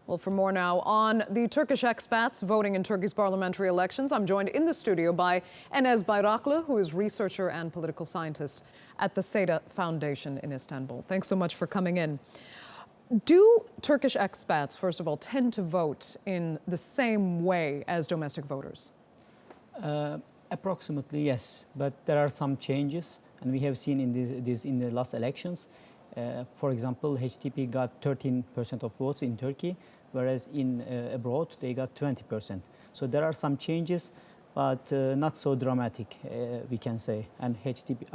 Well, for more now on the Turkish expats voting in Turkey's parliamentary elections, I'm joined in the studio by Enes Bayraklı, who is researcher and political scientist at the Seda Foundation in Istanbul. Thanks so much for coming in. Do Turkish expats, first of all, tend to vote in the same way as domestic voters? Approximately, yes, but there are some changes, and we have seen in the last elections. For example, HDP got 13% of votes in Turkey, whereas in abroad they got 20%. So there are some changes, but not so dramatic, we can say. And HDP,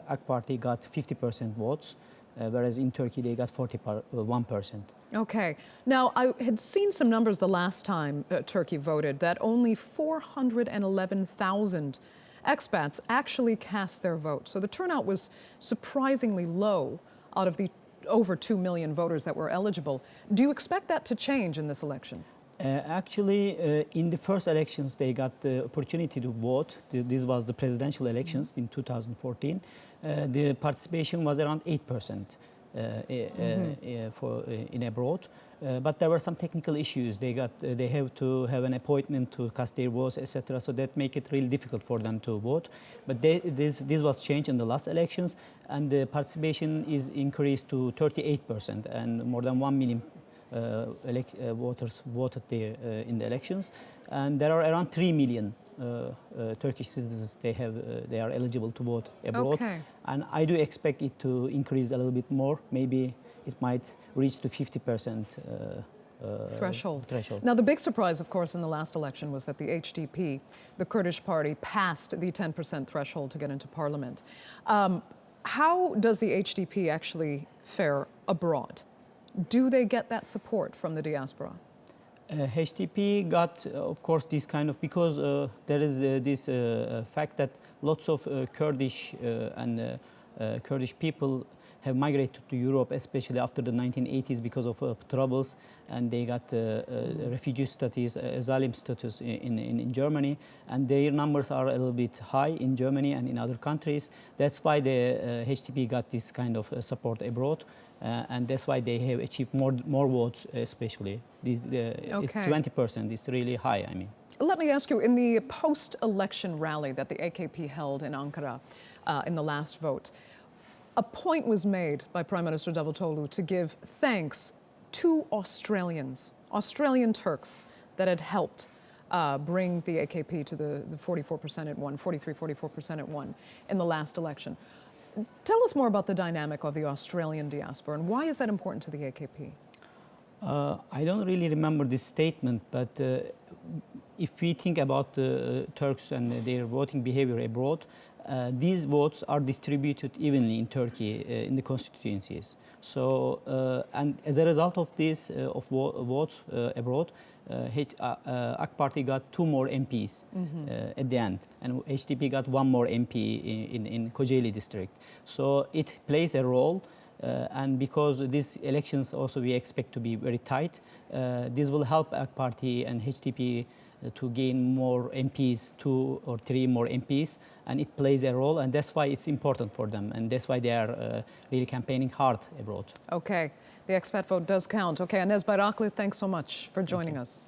AK Party got 50% votes, whereas in Turkey they got 41%. Okay. Now, I had seen some numbers the last time Turkey voted that only 411,000 expats actually cast their vote. So the turnout was surprisingly low out of the over 2 million voters that were eligible. Do you expect that to change in this election? Actually, in the first elections, they got the opportunity to vote. This was the presidential elections in 2014. The participation was around 8% in abroad. But there were some technical issues. They have to have an appointment to cast their votes, etc. So that make it really difficult for them to vote. But this was changed in the last elections, and the participation is increased to 38%, and more than 1 million voters voted there in the elections. And there are around 3 million Turkish citizens. They are eligible to vote abroad. Okay. And I do expect it to increase a little bit more. Maybe it might reach to 50% threshold. threshold. Now, the big surprise, of course, in the last election was that the HDP, the Kurdish party, passed the 10% threshold to get into parliament. How does the HDP actually fare abroad? Do they get that support from the diaspora? HDP got, of course, this kind of, because there is this fact that lots of Kurdish and Kurdish people have migrated to Europe, especially after the 1980s because of troubles, and they got refugee status, asylum status in Germany, and their numbers are a little bit high in Germany and in other countries. That's why the HDP got this kind of support abroad. And that's why they have achieved more votes, especially. It's 20%. It's really high, I mean. Let me ask you, in the post-election rally that the AKP held in Ankara in the last vote, a point was made by Prime Minister Davutoglu to give thanks to Australian Turks that had helped bring the AKP to the 44% it won, 44% it won in the last election. Tell us more about the dynamic of the Australian diaspora, and why is that important to the AKP? I don't really remember this statement, but if we think about the Turks and their voting behavior abroad, these votes are distributed evenly in Turkey in the constituencies. So, and as a result of this, votes abroad, AK Party got 2 more MPs at the end, and HDP got 1 more MP in Kocaeli district. So it plays a role, and because these elections also we expect to be very tight, this will help AK Party and HDP to gain more MPs, 2 or 3 more MPs, and it plays a role, and that's why it's important for them, and that's why they are really campaigning hard abroad. Okay, the expat vote does count. Okay, Enes Bayraklı, thanks so much for joining us.